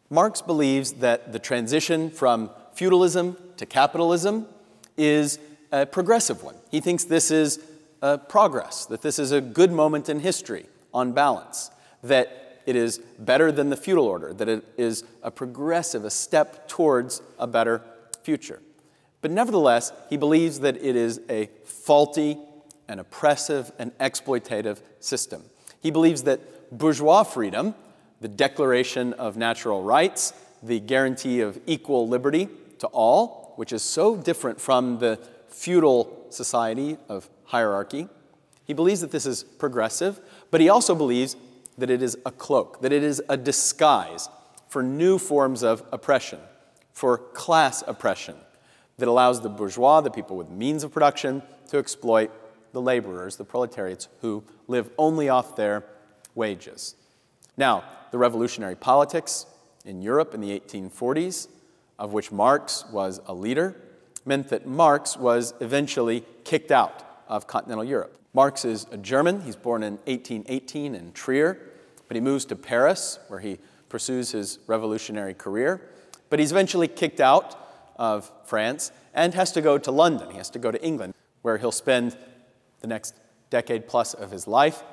Marx believes that the transition from feudalism to capitalism is a progressive one. He thinks this is a progress, that this is a good moment in history on balance, that it is better than the feudal order, that it is a progressive, a step towards a better future. But nevertheless, he believes that it is a faulty and oppressive and exploitative system. He believes that bourgeois freedom, the Declaration of Natural Rights, the guarantee of equal liberty to all, which is so different from the feudal society of hierarchy, he believes that this is progressive, but he also believes that it is a cloak, that it is a disguise for new forms of oppression, for class oppression, that allows the bourgeois, the people with means of production, to exploit the laborers, the proletariats, who live only off their wages. Now, the revolutionary politics in Europe in the 1840s, of which Marx was a leader, meant that Marx was eventually kicked out of continental Europe. Marx is a German. He's born in 1818 in Trier, but he moves to Paris, where he pursues his revolutionary career. But he's eventually kicked out of France and has to go to London. He has to go to England, where he'll spend the next decade plus of his life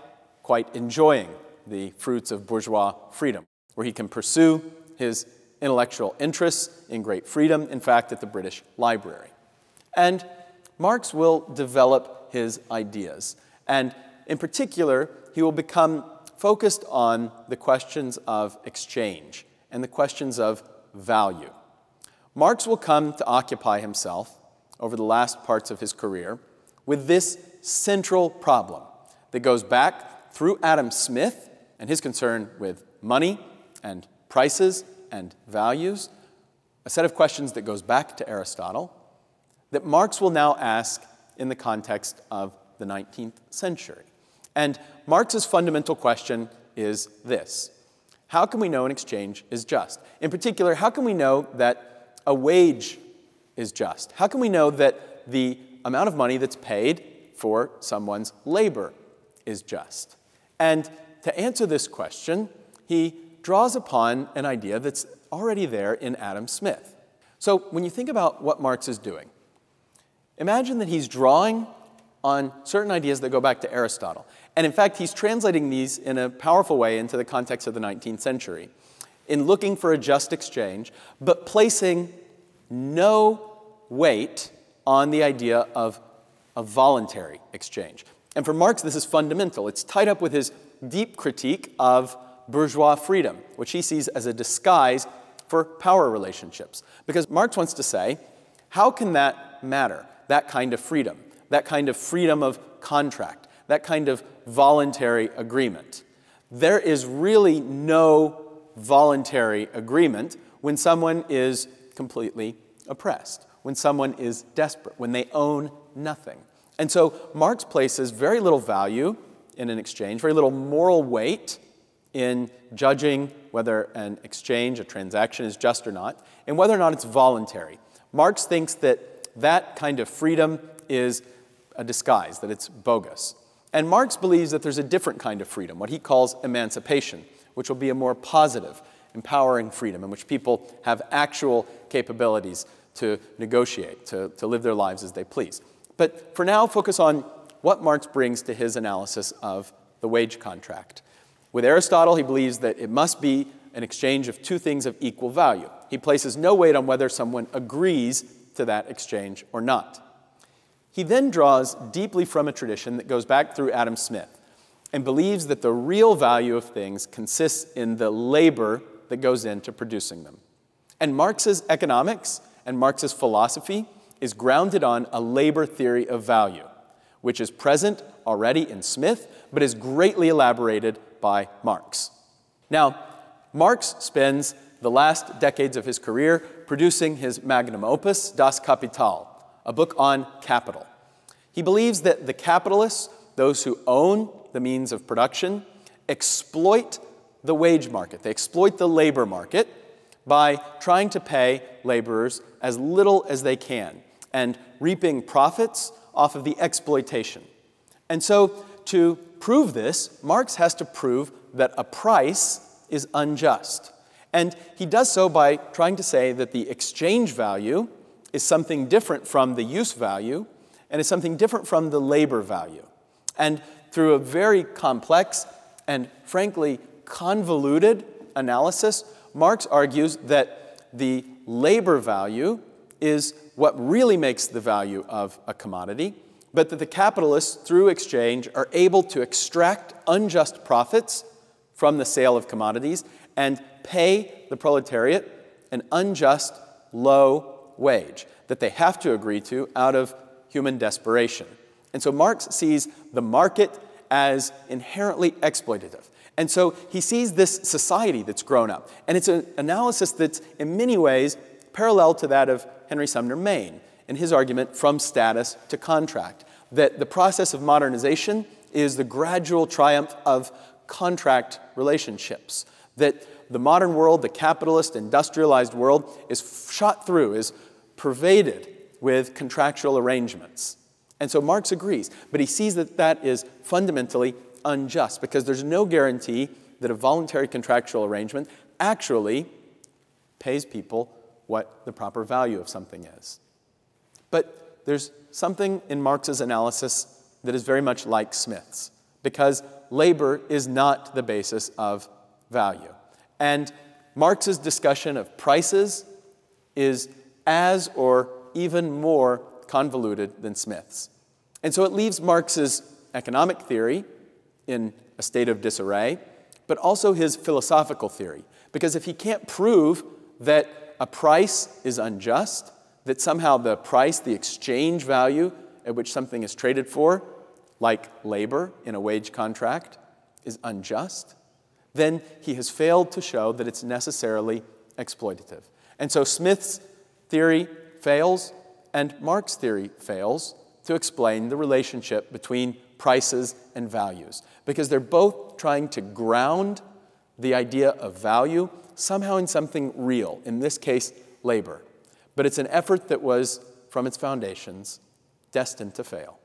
quite enjoying the fruits of bourgeois freedom, where he can pursue his intellectual interests in great freedom, in fact, at the British Library. And Marx will develop his ideas. And in particular, he will become focused on the questions of exchange and the questions of value. Marx will come to occupy himself over the last parts of his career with this central problem that goes back through Adam Smith and his concern with money and prices and values, a set of questions that goes back to Aristotle, that Marx will now ask in the context of the 19th century. And Marx's fundamental question is this: how can we know an exchange is just? In particular, how can we know that a wage is just? How can we know that the amount of money that's paid for someone's labor is just? And to answer this question, he draws upon an idea that's already there in Adam Smith. So when you think about what Marx is doing, imagine that he's drawing on certain ideas that go back to Aristotle. And in fact, he's translating these in a powerful way into the context of the 19th century, in looking for a just exchange, but placing no weight on the idea of a voluntary exchange. And for Marx, this is fundamental. It's tied up with his deep critique of bourgeois freedom, which he sees as a disguise for power relationships. Because Marx wants to say, how can that matter, that kind of freedom of contract, that kind of voluntary agreement? There is really no voluntary agreement when someone is completely oppressed, when someone is desperate, when they own nothing. And so Marx places very little value in an exchange, very little moral weight in judging whether an exchange, a transaction, is just or not, and whether or not it's voluntary. Marx thinks that that kind of freedom is a disguise, that it's bogus. And Marx believes that there's a different kind of freedom, what he calls emancipation, which will be a more positive, empowering freedom in which people have actual capabilities to negotiate, to live their lives as they please. But for now, focus on what Marx brings to his analysis of the wage contract. With Aristotle, he believes that it must be an exchange of two things of equal value. He places no weight on whether someone agrees to that exchange or not. He then draws deeply from a tradition that goes back through Adam Smith and believes that the real value of things consists in the labor that goes into producing them. And Marx's economics and Marx's philosophy is grounded on a labor theory of value, which is present already in Smith, but is greatly elaborated by Marx. Now, Marx spends the last decades of his career producing his magnum opus, Das Kapital, a book on capital. He believes that the capitalists, those who own the means of production, exploit the wage market. They exploit the labor market by trying to pay laborers as little as they can and reaping profits off of the exploitation. And so to prove this, Marx has to prove that a price is unjust. And he does so by trying to say that the exchange value is something different from the use value and is something different from the labor value. And through a very complex and frankly convoluted analysis, Marx argues that the labor value is what really makes the value of a commodity, but that the capitalists, through exchange, are able to extract unjust profits from the sale of commodities and pay the proletariat an unjust low wage that they have to agree to out of human desperation. And so Marx sees the market as inherently exploitative. And so he sees this society that's grown up. And it's an analysis that's in many ways parallel to that of Henry Sumner Maine in his argument from status to contract, that the process of modernization is the gradual triumph of contract relationships, that the modern world, the capitalist, industrialized world, is shot through, is pervaded with contractual arrangements. And so Marx agrees, but he sees that that is fundamentally unjust because there's no guarantee that a voluntary contractual arrangement actually pays people what the proper value of something is. But there's something in Marx's analysis that is very much like Smith's, because labor is not the basis of value. And Marx's discussion of prices is as or even more convoluted than Smith's. And so it leaves Marx's economic theory in a state of disarray, but also his philosophical theory. Because if he can't prove that a price is unjust, that somehow the price, the exchange value at which something is traded for, like labor in a wage contract, is unjust, then he has failed to show that it's necessarily exploitative. And so Smith's theory fails, and Marx's theory fails to explain the relationship between prices and values, because they're both trying to ground the idea of value somehow in something real, in this case, labor. But it's an effort that was, from its foundations, destined to fail.